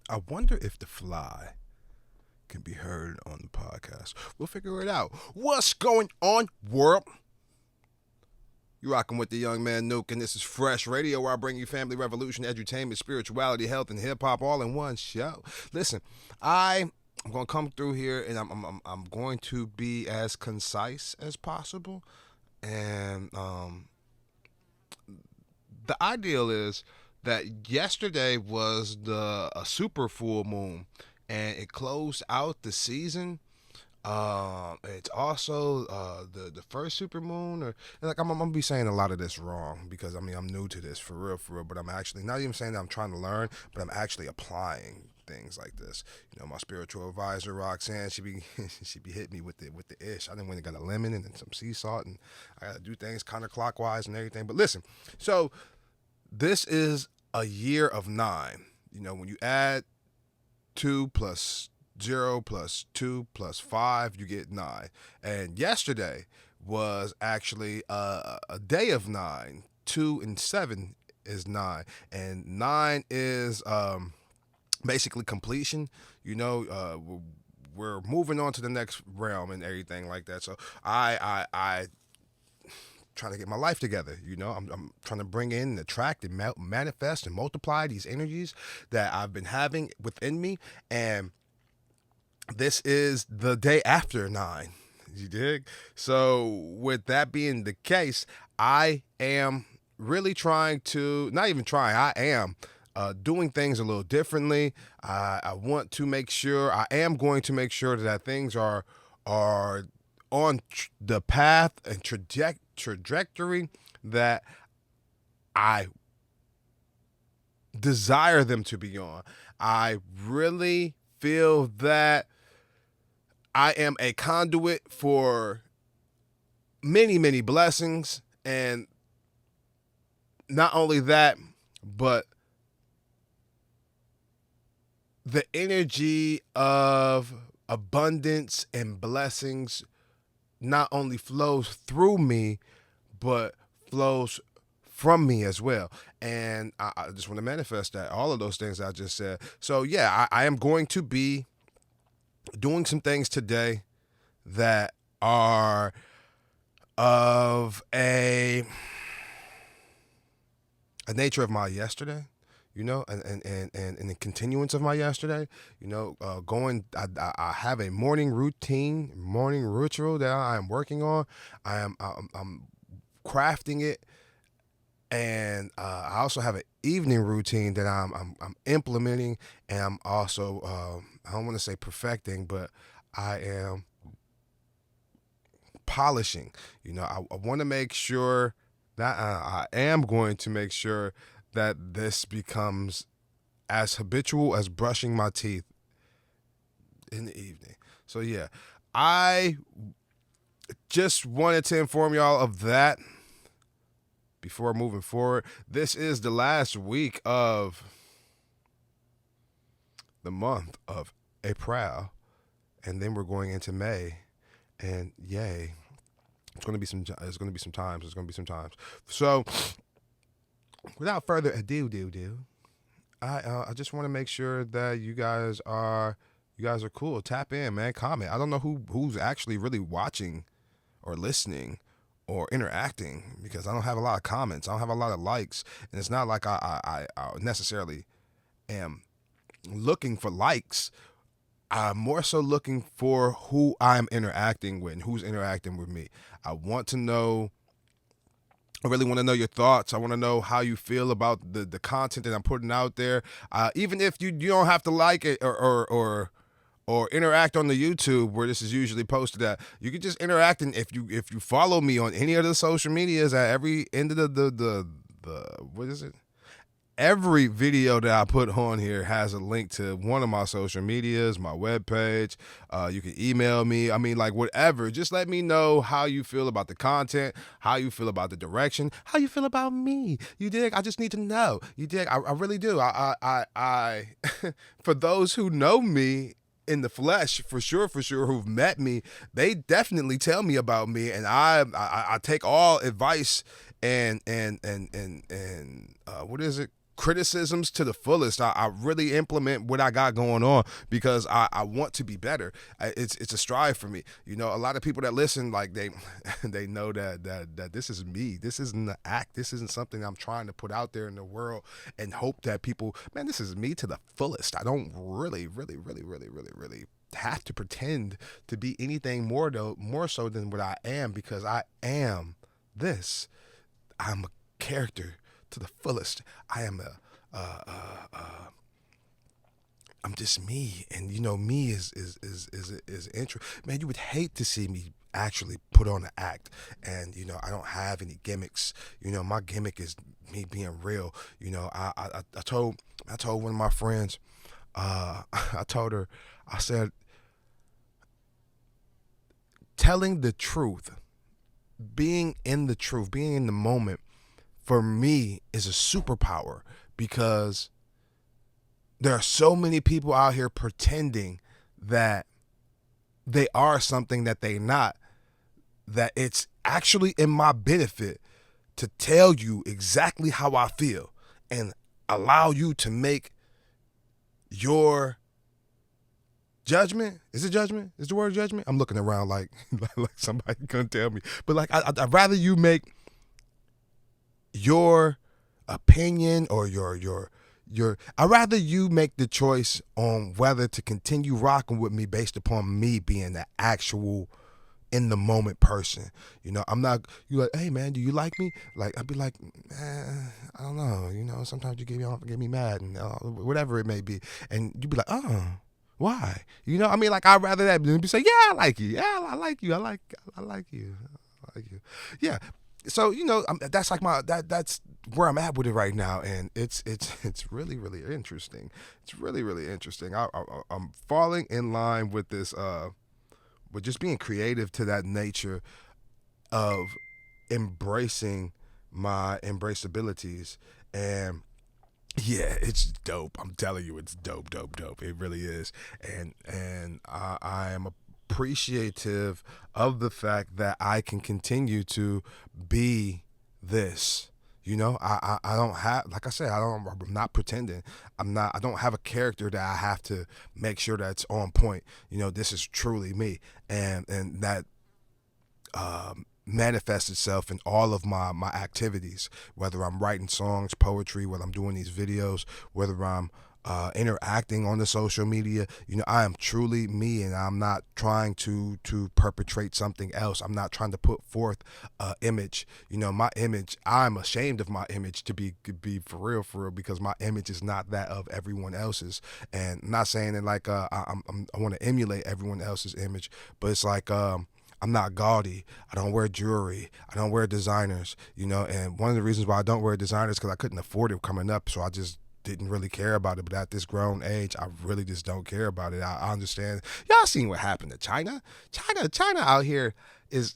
I wonder if the fly can be heard on the podcast. We'll figure it out. What's going on, world? You're rocking with the young man Nuke, and this is Fresh Radio, where I bring you family, revolution, edutainment, spirituality, health, and hip hop all in one show. Listen, I'm going to come through here, and I'm going to be as concise as possible. And the ideal is that yesterday was the a super full moon, and it closed out the season. It's also the first super moon, or like I'm gonna be saying a lot of this wrong because I mean I'm new to this for real. But I'm actually not even saying that I'm trying to learn, but I'm actually applying things like this. You know, my spiritual advisor Roxanne, she be she be hitting me with the ish. I didn't went and got a lemon and then some sea salt, and I gotta do things counterclockwise and everything. But listen, so this is a year of 9. You know, when you add 2 plus 0 plus 2 plus 5, you get 9. And yesterday was actually a day of 9. 2 and 7 is 9. And 9 is basically completion. You know, we're moving on to the next realm and everything like that. So I trying to get my life together. You know, I'm trying to bring in and attract and manifest and multiply these energies that I've been having within me. And this is the day after 9. You dig? So with that being the case, I am really trying to, not even trying, I am doing things a little differently. I want to make sure, I am going to make sure that things are on the path and trajectory that I desire them to be on. I really feel that I am a conduit for many blessings, and not only that, but the energy of abundance and blessings not only flows through me, but flows from me as well. And I just want to manifest that, all of those things I just said. So yeah, I am going to be doing some things today that are of a nature of my yesterday, you know, and the continuance of my yesterday, you know, I have a morning routine, morning ritual that I am working on. I'm crafting it, and I also have an evening routine that I'm implementing, and I'm also I don't want to say perfecting, but I am polishing. You know, I want to make sure that I am going to make sure that this becomes as habitual as brushing my teeth in the evening. So yeah, I just wanted to inform y'all of that before moving forward. This is the last week of the month of April, and then we're going into May, and yay, it's going to be some times. So without further ado, I just want to make sure that you guys are cool. Tap in, man. Comment. I don't know who's actually really watching or listening or interacting, because I don't have a lot of comments. I don't have a lot of likes, and it's not like I necessarily am looking for likes. I'm more so looking for who I'm interacting with and who's interacting with me. I really want to know your thoughts. I want to know how you feel about the content that I'm putting out there. Even if you don't have to like it or interact on the YouTube where this is usually posted at, you can just interact. And if you follow me on any of the social medias, at every end of the what is it? Every video that I put on here has a link to one of my social medias, my webpage. You can email me. I mean, like, whatever. Just let me know how you feel about the content, how you feel about the direction, how you feel about me. You dig? I just need to know. You dig? I really do. I for those who know me in the flesh, for sure, who've met me, they definitely tell me about me, and I take all advice and what is it criticisms to the fullest. I really implement what I got going on because I want to be better. It's a strive for me. You know, a lot of people that listen, like they know that this is me. This isn't an act. This isn't something I'm trying to put out there in the world and hope that people, man, this is me to the fullest. I don't really have to pretend to be anything more so than what I am, because I am this. I'm a character to the fullest. I am I'm just me, and you know, me is intro. Man, you would hate to see me actually put on an act, and you know, I don't have any gimmicks. You know, my gimmick is me being real. You know, I told one of my friends, I told her, I said, telling the truth, being in the truth, being in the moment, for me is a superpower, because there are so many people out here pretending that they are something that they're not, that it's actually in my benefit to tell you exactly how I feel and allow you to make your judgment. Is it judgment? Is the word judgment? I'm looking around like somebody couldn't tell me. But like, I'd rather you make your opinion or I'd rather you make the choice on whether to continue rocking with me based upon me being the actual in the moment person. You know, I'm not, you like, hey man, do you like me? Like, I'd be like, I don't know. You know, sometimes you get me mad and whatever it may be. And you'd be like, oh, why? You know, I mean, like, I'd rather that than be say, yeah, I like you. Yeah, I like you. I like you. I like you. Yeah. So, you know, that's like that's where I'm at with it right now, and it's really interesting. It's really interesting. I'm falling in line with this, with just being creative to that nature of embracing my embraceabilities, and yeah, it's dope. I'm telling you, it's dope. It really is, and I am appreciative of the fact that I can continue to be this. You know, I don't have, like I said, I'm not pretending. I don't have a character that I have to make sure that's on point. You know, this is truly me, and that manifests itself in all of my activities, whether I'm writing songs, poetry, whether I'm doing these videos, whether I'm interacting on the social media. You know, I am truly me, and I'm not trying to perpetrate something else. I'm not trying to put forth image. You know, my image, I'm ashamed of my image, to be for real, because my image is not that of everyone else's. And I'm not saying it like I want to emulate everyone else's image, but it's like I'm not gaudy. I don't wear jewelry. I don't wear designers, you know, and one of the reasons why I don't wear designers is because I couldn't afford it coming up, so I just didn't really care about it. But at this grown age, I really just don't care about it. I understand. Y'all seen what happened to China? China out here is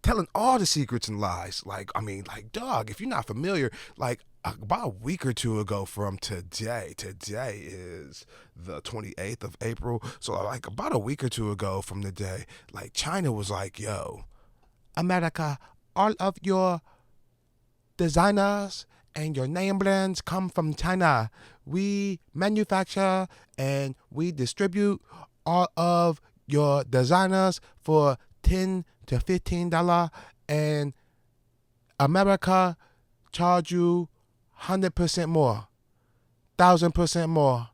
telling all the secrets and lies. Like, I mean, like, dog, if you're not familiar, like, about a week or two ago from today is the 28th of April. So like about a week or two ago from the day, like China was like, yo, America, all of your designers and your name brands come from China. We manufacture and we distribute all of your designers for $10 to $15, and America charge you 100% more, 1,000% more.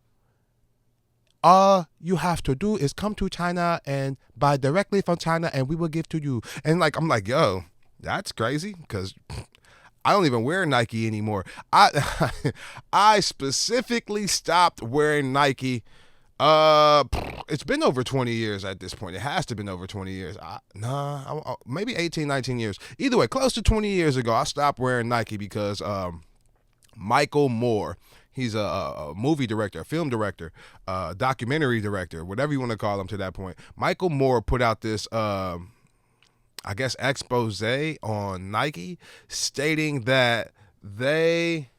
All you have to do is come to China and buy directly from China, and we will give to you. And like, I'm like, yo, that's crazy, because I don't even wear Nike anymore. I specifically stopped wearing Nike. It's been over 20 years at this point. It has to have been over 20 years. Maybe 18, 19 years. Either way, close to 20 years ago, I stopped wearing Nike because Michael Moore, he's a movie director, a film director, documentary director, whatever you want to call him to that point. Michael Moore put out this, I guess, expose on Nike, stating that they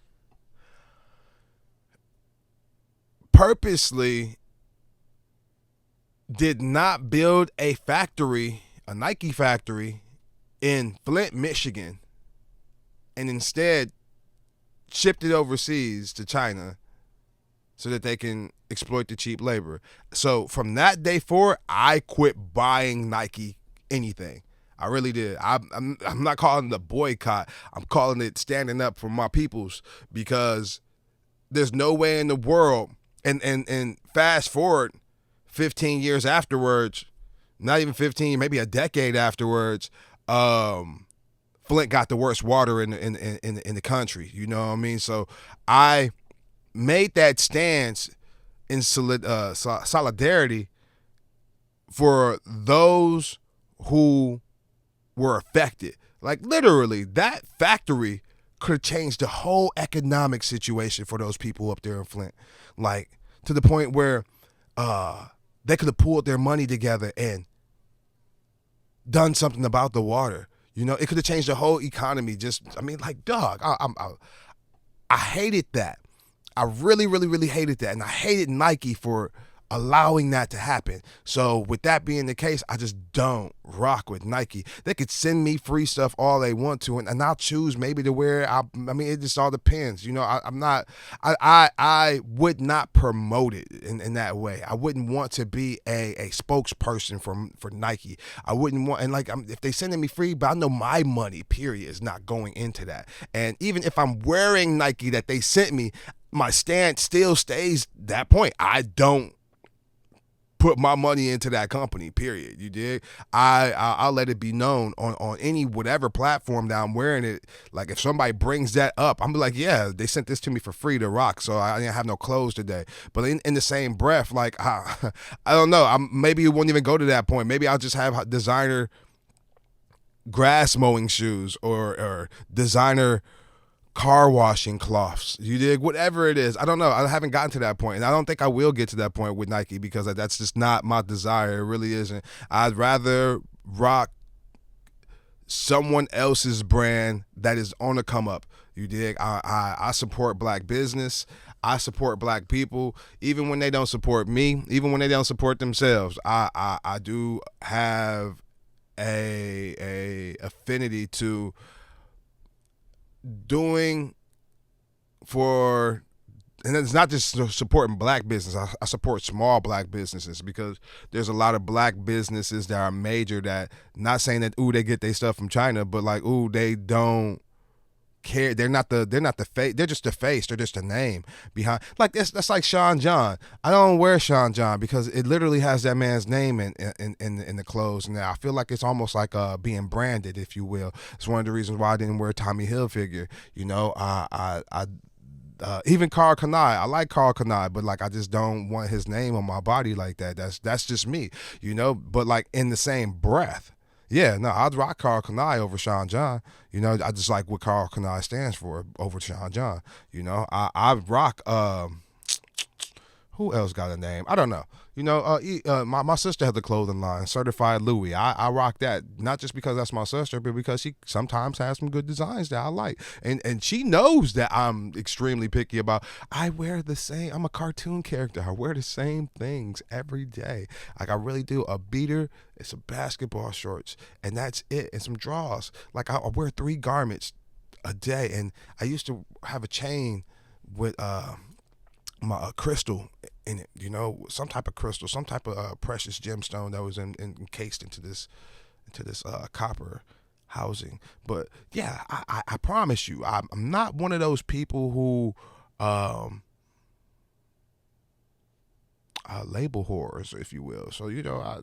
purposely did not build a factory, a Nike factory, in Flint, Michigan, and instead shipped it overseas to China so that they can exploit the cheap labor. So from that day forward, I quit buying Nike anything. I really did. I'm not calling it a boycott. I'm calling it standing up for my peoples, because there's no way in the world. And fast forward 15 years afterwards, not even 15, maybe a decade afterwards, Flint got the worst water in the country. You know what I mean? So I made that stance in solidarity for those who were affected. Like literally, that factory could have changed the whole economic situation for those people up there in Flint. Like to the point where they could have pulled their money together and done something about the water. You know, it could have changed the whole economy. Like, dog, I hated that. I really, really, really hated that. And I hated Nike for allowing that to happen. So with that being the case, I just don't rock with Nike. They could send me free stuff all they want to, and I'll choose maybe to wear it. It just all depends. You know, I would not promote it in that way. I wouldn't want to be a spokesperson for Nike. I wouldn't want, and like, if they sending me free, but I know my money, period, is not going into that. And even if I'm wearing Nike that they sent me, my stance still stays that point. I don't put my money into that company, period. You dig? I'll let it be known on any whatever platform that I'm wearing it. Like if somebody brings that up, I'm like, yeah, they sent this to me for free to rock, so I didn't have no clothes today. But in the same breath, like I don't know, maybe it won't even go to that point. Maybe I'll just have designer grass mowing shoes or designer car washing cloths. You dig? Whatever it is. I don't know. I haven't gotten to that point, and I don't think I will get to that point with Nike, because that's just not my desire. It really isn't. I'd rather rock someone else's brand that is on the come up. You dig? I support black business. I support black people, even when they don't support me, even when they don't support themselves. I do have a affinity to doing for, and it's not just supporting black business. I support small black businesses, because there's a lot of black businesses that are major that, not saying that they get their stuff from China, but like they don't care. They're not the face. They're just the face. They're just a name behind. Like that's like Sean John. I don't wear Sean John because it literally has that man's name in the clothes. And I feel like it's almost like being branded, if you will. It's one of the reasons why I didn't wear a Tommy Hilfiger. You know, even Karl Kani. I like Karl Kani, but like I just don't want his name on my body like that. That's just me. You know, but like in the same breath, yeah, no, I'd rock Karl Kani over Sean John. You know, I just like what Karl Kani stands for over Sean John. You know, I rock. Who else got a name? I don't know. You know, my sister has a clothing line, Certified Louis. I rock that, not just because that's my sister, but because she sometimes has some good designs that I like. And she knows that I'm extremely picky about. I wear the same. I'm a cartoon character. I wear the same things every day. Like I really do. A beater, it's some basketball shorts, and that's it, and some drawers. Like I wear 3 garments a day, and I used to have a chain with my crystal in it, you know, some type of crystal, some type of precious gemstone that was encased into this copper housing. But yeah, I promise you, I'm not one of those people who label whores, if you will. So you know, I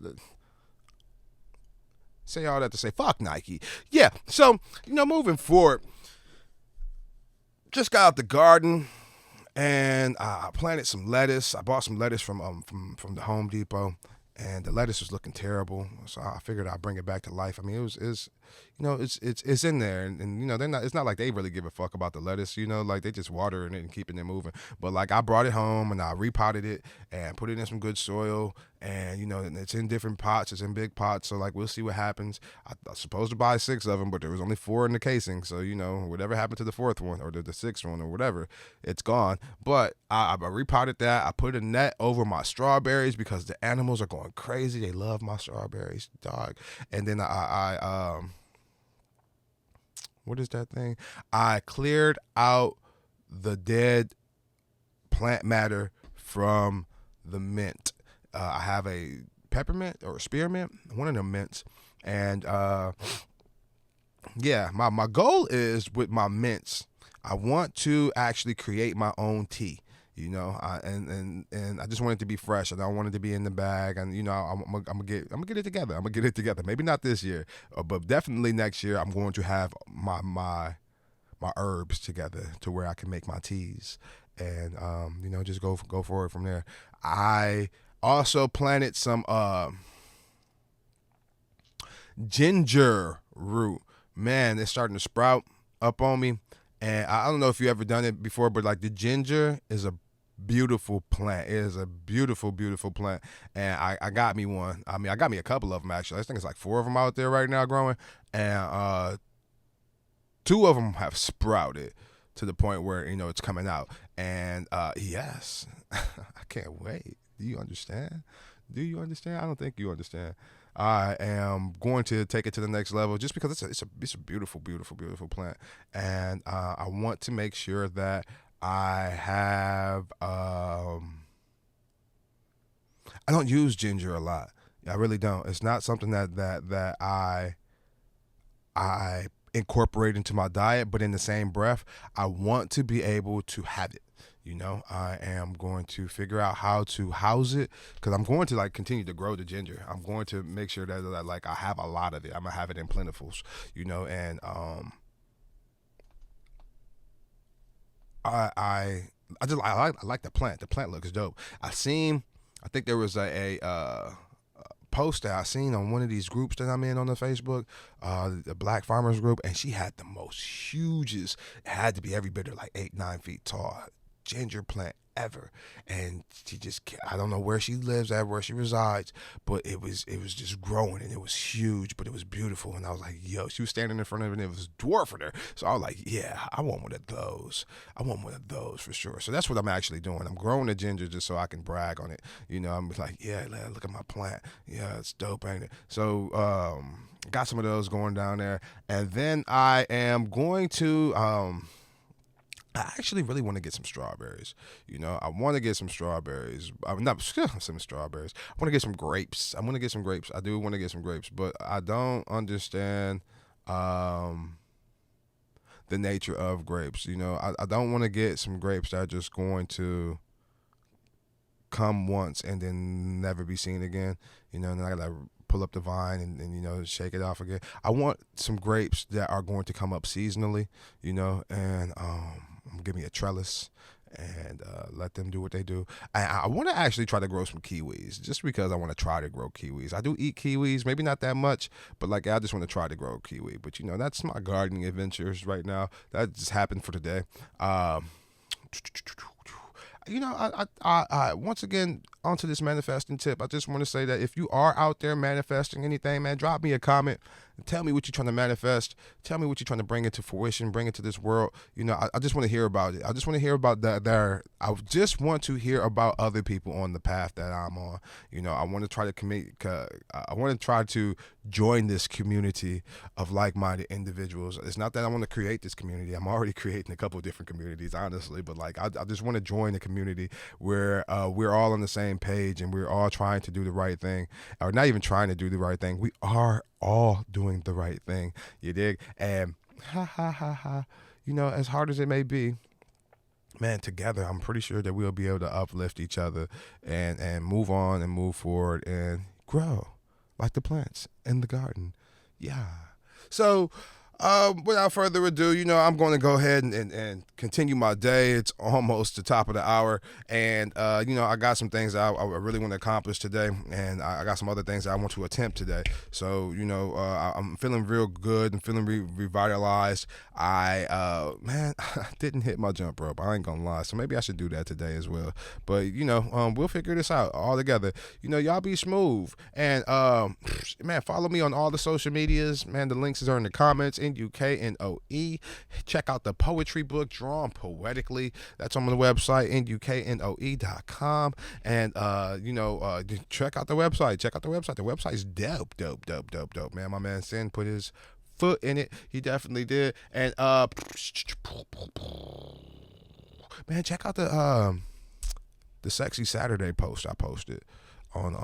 say all that to say fuck Nike. Yeah. So you know, moving forward, just got out the garden. And I planted some lettuce. I bought some lettuce from the Home Depot, and the lettuce was looking terrible. So I figured I'd bring it back to life. I mean, it's it's in there, and you know, it's not like they really give a fuck about the lettuce. You know, like they just watering it and keeping it moving. But like I brought it home and I repotted it and put it in some good soil, and you know, it's in different pots. It's in big pots. So like we'll see what happens. I was supposed to buy 6 of them, but there was only 4 in the casing. So you know, whatever happened to the 4th one or the 6th one or whatever, it's gone. But I repotted that. I put a net over my strawberries because the animals are going crazy. They love my strawberries, dog. And then I what is that thing? I cleared out the dead plant matter from the mint. I have a peppermint or spearmint, one of them mints, and yeah, my goal is with my mints, I want to actually create my own tea. And I just want it to be fresh. I don't want it to be in the bag. And I'm gonna get it together. I'm gonna get it together. Maybe not this year, but definitely next year. I'm going to have my herbs together to where I can make my teas, and just go for it from there. I also planted some ginger root. Man, it's starting to sprout up on me. And I don't know if you ever done it before, but like the ginger is a beautiful plant. It is a beautiful, beautiful plant. And I got me one. I mean, I got me a couple of them actually. I think it's like 4 of them out there right now growing. And 2 of them have sprouted to the point where, it's coming out. And yes, I can't wait. Do you understand? I don't think you understand. I am going to take it to the next level just because it's a beautiful, beautiful, beautiful plant. And I want to make sure that I have, I don't use ginger a lot. I really don't. It's not something that I incorporate into my diet, but in the same breath, I want to be able to have it. I am going to figure out how to house it because I'm going to continue to grow the ginger. I'm going to make sure that I have a lot of it. I'm gonna have it in plentifuls, and I like the plant. The plant looks dope. I think there was a post that I seen on one of these groups that I'm in on the Facebook, the Black Farmers group, and she had the most hugest. It had to be every bit of 8-9 feet tall ginger plant ever, and she just, I don't know where she lives at, where she resides, but it was just growing, and it was huge, but it was beautiful. And I was like, yo, she was standing in front of it, and it was dwarfing her. So I was like, yeah, I want one of those for sure. So that's what I'm actually doing. I'm growing the ginger just so I can brag on it. I'm like, yeah, look at my plant. Yeah, it's dope, ain't it? So got some of those going down there, and then I am going to I actually really want to get some strawberries. I want to get some strawberries. I'm not some strawberries. I want to get some grapes. I do want to get some grapes, but I don't understand the nature of grapes. I don't want to get some grapes that are just going to come once and then never be seen again. And then I gotta pull up the vine and shake it off again. I want some grapes that are going to come up seasonally. And give me a trellis and let them do what they do. I want to actually try to grow some kiwis just because I want to try to grow kiwis. I do eat kiwis, maybe not that much, but I just want to try to grow kiwi. But that's my gardening adventures right now. That just happened for today. I once again, onto this manifesting tip, I just want to say that if you are out there manifesting anything, man, drop me a comment and tell me what you're trying to manifest. Tell me what you're trying to bring into fruition, bring into this world. I just want to hear about it. I just want to hear about that. I just want to hear about other people on the path that I'm on. I want to try to I want to try to join this community of like-minded individuals. It's not that I want to create this community. I'm already creating a couple of different communities, honestly, but I just want to join a community where we're all on the same page and we're all trying to do the right thing, or not even trying to do the right thing. We are all doing the right thing. You dig? And as hard as it may be, man, together, I'm pretty sure that we'll be able to uplift each other and move on and move forward and grow like the plants in the garden. Yeah. So, without further ado, I'm going to go ahead and continue my day. It's almost the top of the hour, and I got some things I really want to accomplish today, and I got some other things that I want to attempt today. So, I'm feeling real good and feeling revitalized. I didn't hit my jump rope. I ain't gonna lie, so maybe I should do that today as well. But we'll figure this out all together. Y'all be smooth, and man, follow me on all the social medias. Man, the links are in the comments. NUKNOE. Check out the poetry book, Drawn Poetically. That's on the website, NUKNOE.com. And, check out the website. The website's dope, man. My man Sin put his foot in it. He definitely did. And, Man, check out the Sexy Saturday post I posted on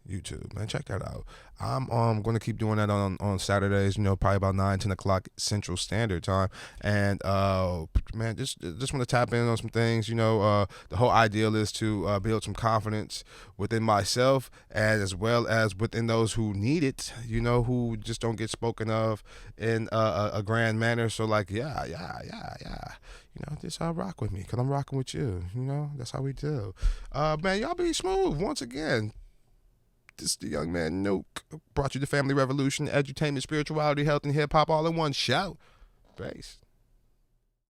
YouTube. Man, check that out. I'm going to keep doing that on Saturdays. Probably about 9-10 o'clock Central Standard Time. And man, just want to tap in on some things. The whole ideal is to build some confidence within myself, and as well as within those who need it. Who just don't get spoken of in a grand manner. So like, yeah. Just rock with me, because I'm rocking with you. That's how we do. Man, y'all be smooth once again. This is the young man Nuke. Brought you the Family Revolution, edutainment, spirituality, health, and hip hop all in one shout. Bass.